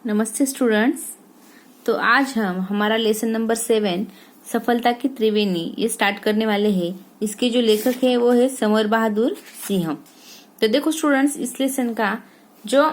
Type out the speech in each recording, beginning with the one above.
नमस्ते स्टूडेंट्स। तो आज हम हमारा लेसन नंबर 7 सफलता की त्रिवेणी ये स्टार्ट करने वाले हैं। इसके जो लेखक है वो है समर बहादुर सिंह। तो देखो स्टूडेंट्स, इस लेसन का जो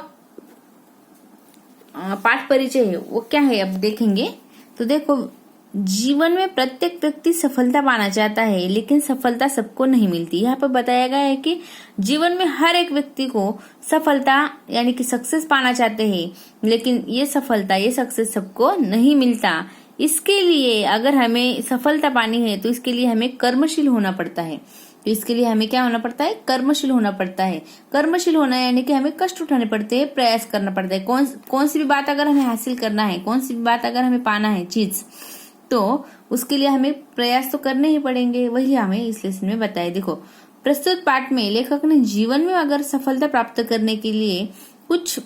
पाठ परिचय है वो क्या है अब देखेंगे। तो देखो, जीवन में प्रत्येक व्यक्ति सफलता पाना चाहता है, लेकिन सफलता सबको नहीं मिलती। यहाँ पर बताया गया है कि जीवन में हर एक व्यक्ति को सफलता यानी कि सक्सेस पाना चाहते हैं, लेकिन ये सफलता ये सक्सेस सबको नहीं मिलता। इसके लिए अगर हमें सफलता पानी है तो इसके लिए हमें कर्मशील होना पड़ता है। तो इसके लिए हमें क्या होना पड़ता है? कर्मशील होना पड़ता है। कर्मशील होना यानी कि हमें कष्ट उठाने पड़ते हैं, प्रयास करना पड़ता है। कौन सी भी बात अगर हमें हासिल करना है, कौन सी भी बात अगर हमें पाना है चीज, तो उसके लिए हमें प्रयास तो करने ही पड़ेंगे। वही हमें इस लेसन में बताया। देखो, प्रस्तुत पाठ में लेखक ने जीवन में अगर सफलता प्राप्त करने के लिए कुछ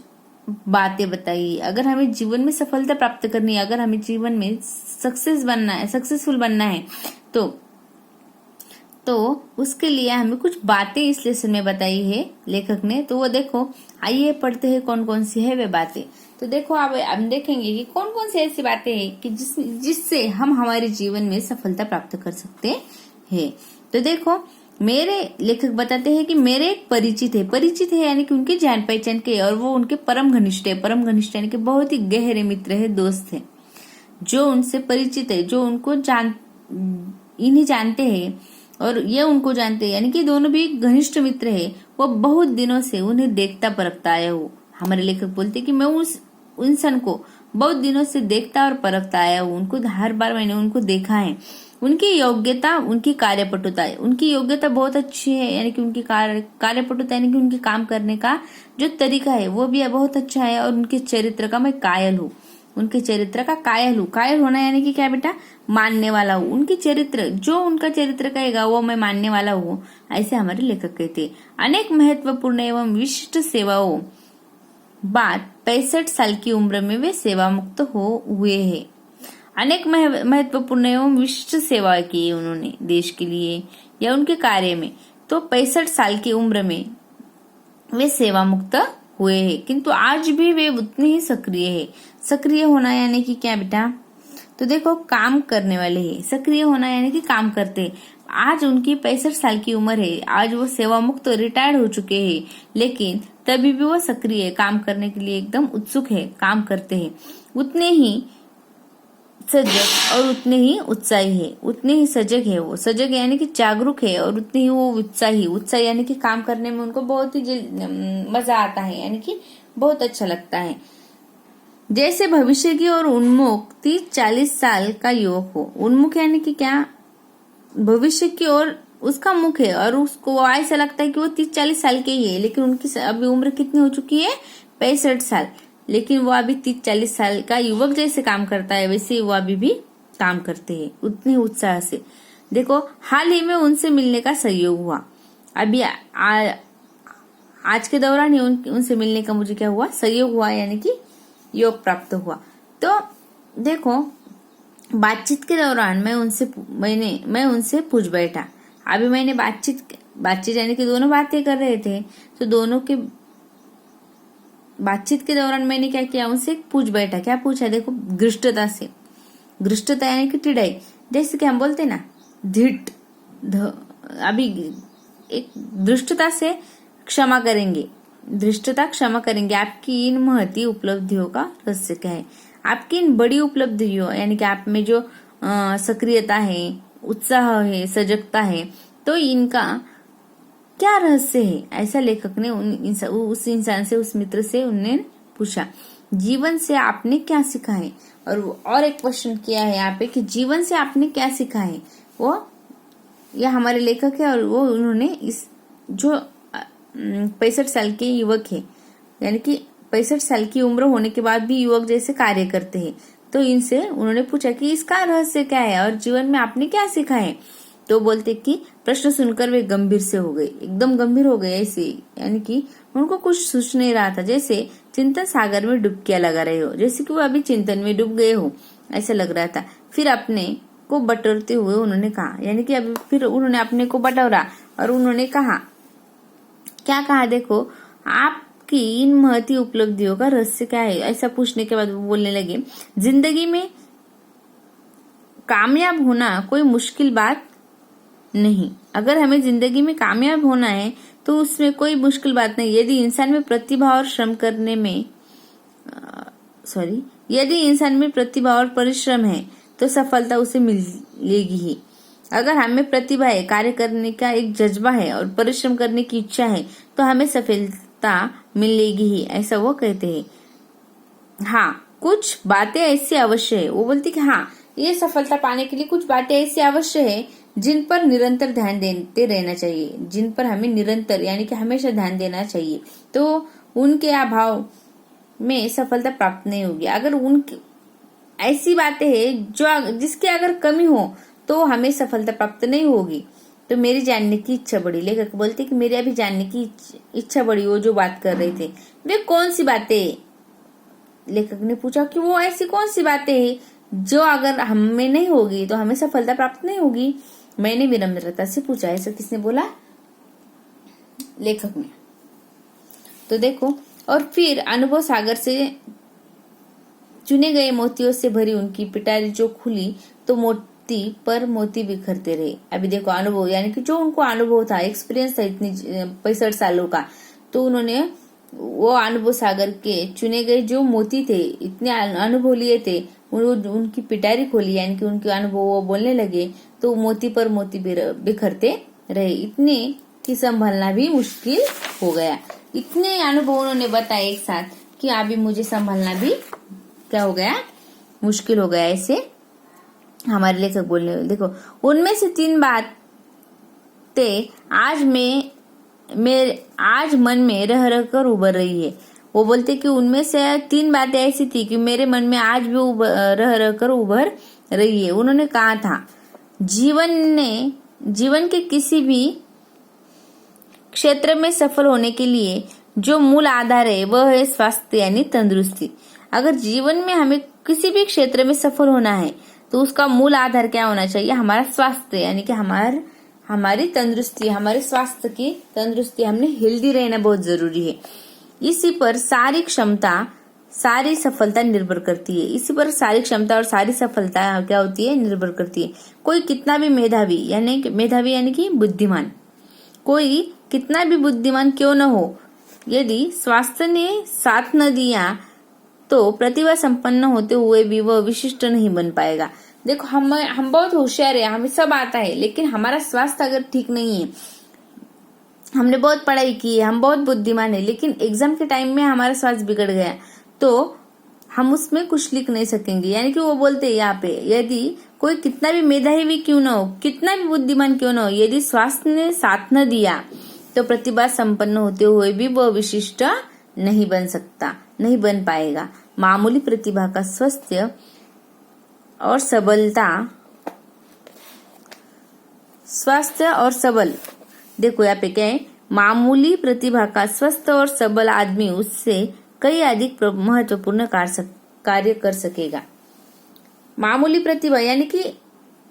बातें बताई। अगर हमें जीवन में सफलता प्राप्त करनी है, अगर हमें जीवन में सक्सेसफुल बनना है तो उसके लिए हमें कुछ बातें इस लेसन में बताई है लेखक ने। तो वो देखो, आइए पढ़ते हैं कौन कौन सी है वे बातें। तो देखो, अब हम देखेंगे कि कौन कौन सी ऐसी बातें हैं कि जिससे हम हमारे जीवन में सफलता प्राप्त कर सकते हैं। तो देखो, मेरे लेखक बताते हैं कि मेरे एक परिचित है यानी कि उनके जान पहचान के, और वो उनके परम घनिष्ठ यानी कि बहुत ही गहरे मित्र है, दोस्त है, जो उनसे परिचित है, जो उनको इन्हें जानते हैं और ये उनको जानते हैं, यानी कि दोनों भी घनिष्ठ मित्र है। वो बहुत दिनों से उन्हें देखता परखता आया हूँ। हमारे लेखक बोलते हैं कि मैं उस इंसान को बहुत दिनों से देखता और परखता आया हूँ। उनको हर बार मैंने उनको देखा है। उनकी योग्यता, उनकी कार्यपटुता है। उनकी योग्यता बहुत अच्छी है, यानी कि उनकी कार्यपटुता यानी कि उनके काम करने का जो तरीका है वो भी बहुत अच्छा है। और उनके चरित्र का मैं कायल हूँ। उनके चरित्र का कायल हूँ। कायल होना यानी कि क्या बेटा? मानने वाला हूँ। उनकी चरित्र, जो उनका चरित्र कहेगा वो मैं मानने वाला हूँ, ऐसे हमारे लेखक कहते हैं। अनेक महत्वपूर्ण एवं विशिष्ट सेवाओं बाद 65 साल की उम्र में वे सेवा मुक्त हुए हैं। अनेक महत्वपूर्ण एवं विशिष्ट सेवा की उन्होंने देश के लिए या उनके कार्य में। तो 65 साल की उम्र में वे सेवा मुक्त हुए हैं, किंतु आज भी वे उतने ही सक्रिय है। सक्रिय होना यानी कि क्या बेटा? तो देखो, काम करने वाले हैं। सक्रिय होना यानी कि काम करते हैं। आज उनकी 65 साल की उम्र है। आज वो सेवा मुक्त रिटायर्ड हो चुके हैं, लेकिन तभी भी वो सक्रिय है, काम करने के लिए एकदम उत्सुक है, काम करते हैं। उतने ही सजग और उतने ही उत्साही है। उतने ही सजग है, वो सजग यानी कि जागरूक है, और उतने ही वो उत्साही यानी कि काम करने में उनको बहुत ही मजा आता है, यानी कि बहुत अच्छा लगता है। जैसे भविष्य की ओर उन्मुख 30-40 साल का युवक हो। उन्मुख यानी कि क्या? भविष्य की ओर उसका मुख है, और उसको ऐसा लगता है कि वो 30-40 साल के ही है, लेकिन उनकी अभी उम्र कितनी हो चुकी है? 65 साल। लेकिन वो अभी 30-40 साल का युवक जैसे काम करता है, वैसे वो अभी भी काम करते हैं उतनी उत्साह से। देखो, हाल ही में उनसे मिलने का सहयोग हुआ। अभी आज के दौरान ही उनसे मिलने का मुझे क्या हुआ? सहयोग हुआ, यानी कि योग प्राप्त हुआ। तो देखो, बातचीत के दौरान मैं उनसे पूछ बैठा। अभी मैंने बातचीत यानी कि दोनों बातें कर रहे थे, तो दोनों के बातचीत के दौरान मैंने क्या किया? उनसे पूछ बैठा। क्या पूछा? देखो, घृष्टता से। घृष्टता यानी कि टिड़ाई, जैसे कि हम बोलते ना धिट। अभी एक धृष्टता से क्षमा करेंगे। धृष्टता क्षमा करेंगे। आपकी इन महती उपलब्धियों का रहस्य क्या है? आपकी इन बड़ी उपलब्धियों यानी कि आप में जो सक्रियता है, उत्साह है, सजगता है, तो इनका क्या रहस्य है? ऐसा लेखक ने उस इंसान से, उस मित्र से उन्हें पूछा। जीवन से आपने क्या सीखा है? और एक क्वेश्चन किया है यहाँ पे कि जीवन से आपने क्या सीखा है। वो यह हमारे लेखक है, और वो उन्होंने इस जो 65 साल के युवक है, यानी कि 65 साल की उम्र होने के बाद भी युवक जैसे कार्य करते हैं, तो इनसे उन्होंने पूछा कि इसका रहस्य क्या है और जीवन में आपने क्या सीखा है। तो बोलते कि प्रश्न सुनकर वे गंभीर से हो गए, एकदम गंभीर हो गए ऐसे, यानी कि उनको कुछ सूझ नहीं रहा था, जैसे चिंतन सागर में डुबकियां लगा रहे हो, जैसे कि वो अभी चिंतन में डूब गए हो, ऐसा लग रहा था। फिर अपने को बटोरते हुए उन्होंने कहा, यानी कि अभी फिर उन्होंने अपने को बटोरा और उन्होंने कहा, क्या कहा? देखो, आप आपकी इन महती उपलब्धियों का रहस्य क्या है? ऐसा पूछने के बाद वो बोलने लगे, जिंदगी में कामयाब होना कोई मुश्किल बात नहीं। अगर हमें जिंदगी में कामयाब होना है तो उसमें कोई मुश्किल बात नहीं। यदि इंसान में प्रतिभा और श्रम करने में यदि इंसान में प्रतिभा और परिश्रम है तो सफलता उसे मिलेगी ही। अगर हमें प्रतिभा है, कार्य करने का एक जज्बा है और परिश्रम करने की इच्छा है तो हमें सफलता मिलेगी ही, ऐसा वो कहते हैं। हाँ, कुछ बातें ऐसी अवश्य है। वो बोलती कि हाँ, ये सफलता पाने के लिए कुछ बातें ऐसी अवश्य है जिन पर निरंतर ध्यान देते रहना चाहिए, जिन पर हमें निरंतर यानी कि हमेशा ध्यान देना चाहिए, तो उनके अभाव में सफलता प्राप्त नहीं होगी। अगर उनकी ऐसी बातें हैं जो जिसकी अगर कमी हो तो हमें सफलता प्राप्त नहीं होगी। तो मेरी जानने की इच्छा बढ़ी। लेखक बोलते कि मेरी अभी जानने की इच्छा बढ़ी। वो जो बात कर रहे थे वे कौन सी बातें? लेखक ने पूछा कि वो ऐसी कौन सी बातें हैं जो अगर हमें नहीं होगी तो हमें सफलता प्राप्त नहीं होगी। मैंने विनम्रता से पूछा। ऐसा किसने बोला? लेखक ने। तो देखो, और फिर अनुभव सागर से चुने गए मोतियों से भरी उनकी पिटारी जो खुली तो मोती पर मोती बिखरते रहे। अभी देखो, अनुभव यानी कि जो उनको अनुभव था, एक्सपीरियंस था इतनी 65 सालों का, तो उन्होंने वो अनुभव सागर के चुने गए जो मोती थे, इतने अनुभव लिए थे, उनकी पिटारी खोली यानी कि उनके अनुभव वो बोलने लगे तो मोती पर मोती बिखरते रहे। इतने कि संभालना भी मुश्किल हो गया। इतने अनुभव उन्होंने बताए एक साथ कि अभी मुझे संभालना भी क्या हो गया? मुश्किल हो गया। ऐसे हमारे लेखक बोलने। देखो, उनमें से 3 बातें आज मन में रह रह कर उभर रही है। वो बोलते कि उनमें से 3 बातें ऐसी थी कि मेरे मन में आज भी रह रह कर उभर रही है। उन्होंने कहा था, जीवन के किसी भी क्षेत्र में सफल होने के लिए जो मूल आधार है वह है स्वास्थ्य यानी तंदुरुस्ती। अगर जीवन में हमें किसी भी क्षेत्र में सफल होना है तो उसका मूल आधार क्या होना चाहिए? हमारा स्वास्थ्य यानी कि हमारी तंदुरुस्ती, हमारे स्वास्थ्य की तंदुरुस्ती, हमने हेल्दी रहना बहुत जरूरी है। इसी पर सारी क्षमता, सारी सफलता निर्भर करती है। इसी पर सारी क्षमता और सारी सफलता क्या होती है? निर्भर करती है। कोई कितना भी मेधावी यानी कि बुद्धिमान, कोई कितना भी बुद्धिमान क्यों न हो, यदि स्वास्थ्य ने साथ न दिया तो प्रतिभा संपन्न होते हुए भी वह विशिष्ट नहीं बन पाएगा। देखो, हम बहुत होशियार है, हमें सब आता है, लेकिन हमारा स्वास्थ्य अगर ठीक नहीं है, हमने बहुत पढ़ाई की है, हम बहुत बुद्धिमान है, लेकिन एग्जाम के टाइम में हमारा स्वास्थ्य बिगड़ गया तो हम उसमें कुछ लिख नहीं सकेंगे। यानी कि वो बोलते हैं यहाँ पे, यदि कोई कितना भी मेधावी क्यों न हो, कितना भी बुद्धिमान क्यों न हो, यदि स्वास्थ्य ने साथ न दिया तो प्रतिभा संपन्न होते हुए भी वह विशिष्ट नहीं बन सकता, नहीं बन पाएगा। मामूली प्रतिभा का स्वास्थ्य और सबल, देखो यहाँ पे क्या है, मामूली प्रतिभा का स्वस्थ और सबल आदमी उससे कई अधिक महत्वपूर्ण कार्य कर सकेगा। मामूली प्रतिभा यानी कि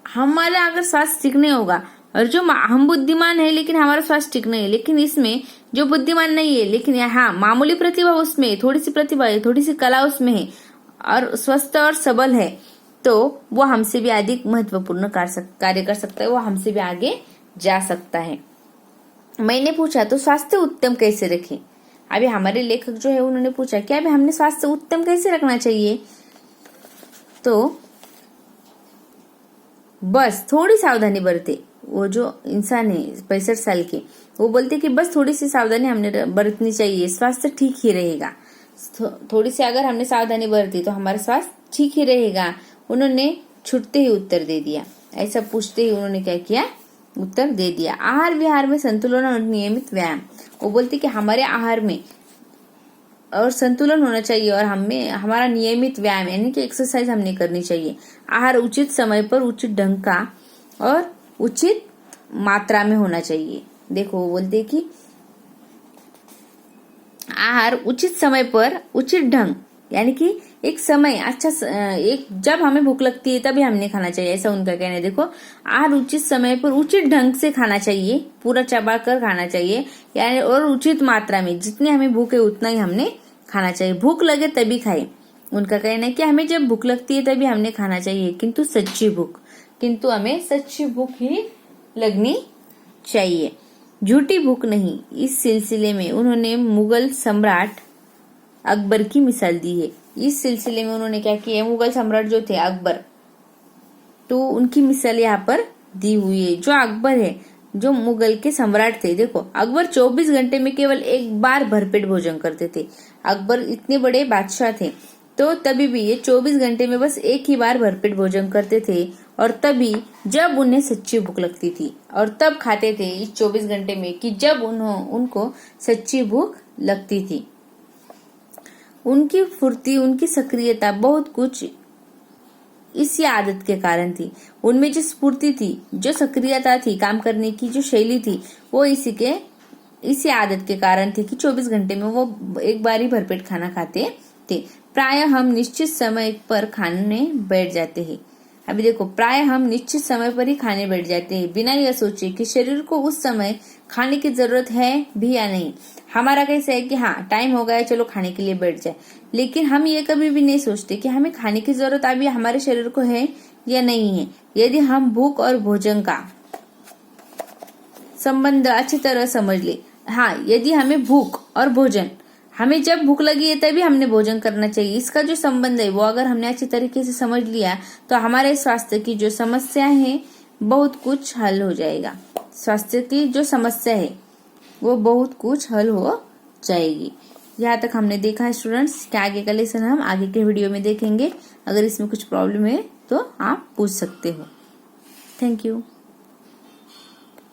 हमारा अगर स्वास्थ्य ठीक नहीं होगा, और जो हम बुद्धिमान है लेकिन हमारा स्वास्थ्य ठीक नहीं है, लेकिन इसमें जो बुद्धिमान नहीं है लेकिन हाँ मामूली प्रतिभा उसमें, थोड़ी सी प्रतिभा है, थोड़ी सी कला उसमें है और स्वस्थ और सबल है, तो वो हमसे भी अधिक महत्वपूर्ण कार्य कर सकता है, वो हमसे भी आगे जा सकता है। मैंने पूछा, तो स्वास्थ्य उत्तम कैसे रखें? अभी हमारे लेखक जो है उन्होंने पूछा क्या अभी हमने स्वास्थ्य उत्तम कैसे रखना चाहिए? तो बस थोड़ी सावधानी बरते। वो जो इंसान है 65 साल के, वो बोलते कि बस थोड़ी सी सावधानी हमने बरतनी चाहिए, स्वास्थ्य ठीक ही रहेगा। थोड़ी सी अगर हमने सावधानी बरती तो हमारा स्वास्थ्य ठीक ही रहेगा। उन्होंने छुटते ही उत्तर दे दिया। ऐसा पूछते ही उन्होंने क्या किया? उत्तर दे दिया। आहार विहार में संतुलन और नियमित व्यायाम। वो बोलते कि हमारे आहार में और संतुलन होना चाहिए और हमें हमारा नियमित व्यायाम यानी कि एक्सरसाइज हमने करनी चाहिए। आहार उचित समय पर, उचित ढंग का और उचित मात्रा में होना चाहिए। देखो वो बोलते कि आहार उचित समय पर, उचित ढंग यानी कि एक समय एक जब हमें भूख लगती है तभी हमने खाना चाहिए, ऐसा उनका कहना है। देखो, आहार उचित समय पर उचित ढंग से खाना चाहिए, पूरा चबा कर खाना चाहिए, यानी और उचित मात्रा में, जितनी हमें भूख है उतना ही हमने खाना चाहिए। भूख लगे तभी खाए, उनका कहना है कि हमें जब भूख लगती है तभी हमने खाना चाहिए, किंतु हमें सच्ची भूख ही लगनी चाहिए, झूठी भूख नहीं। इस सिलसिले में उन्होंने मुगल सम्राट अकबर की मिसाल दी है। इस सिलसिले में उन्होंने क्या किया, मुगल सम्राट जो थे अकबर, तो उनकी मिसाल यहाँ पर दी हुई है। जो अकबर है, जो मुगल के सम्राट थे, देखो अकबर 24 घंटे में केवल एक बार भरपेट भोजन करते थे। अकबर इतने बड़े बादशाह थे, तो तभी भी ये 24 घंटे में बस एक ही बार भरपेट भोजन करते थे, और तभी जब उन्हें सच्ची भूख लगती थी, और तब खाते थे इस 24 घंटे में कि जब उनको सच्ची भूख लगती थी। उनकी फुर्ती, उनकी सक्रियता, बहुत कुछ इसी आदत के कारण थी। उनमें जो स्फूर्ति थी, जो सक्रियता थी, काम करने की जो शैली थी, वो इसी आदत के कारण थी कि 24 घंटे में वो एक बार ही भरपेट खाना खाते थे। प्राय हम निश्चित समय पर खाने बैठ जाते हैं। अभी देखो, प्राय हम निश्चित समय पर ही खाने बैठ जाते हैं, बिना यह सोचे कि शरीर को उस समय खाने की जरूरत है भी या नहीं। हमारा कैसा है कि हाँ, टाइम हो गया, चलो खाने के लिए बैठ जाए, लेकिन हम ये कभी भी नहीं सोचते कि हमें खाने की जरूरत अभी हमारे शरीर को है या नहीं है। यदि हम भूख और भोजन का संबंध अच्छी तरह समझ ले, हाँ, यदि हमें भूख और भोजन, हमें जब भूख लगी है तभी हमने भोजन करना चाहिए, इसका जो संबंध है वो अगर हमने अच्छी तरीके से समझ लिया, तो हमारे स्वास्थ्य की जो समस्याएं हैं बहुत कुछ हल हो जाएगा। स्वास्थ्य की जो समस्या है वो बहुत कुछ हल हो जाएगी। यहाँ तक हमने देखा है स्टूडेंट्स, कि आगे का लेसन हम आगे के वीडियो में देखेंगे। अगर इसमें कुछ प्रॉब्लम है तो आप पूछ सकते हो। Thank you.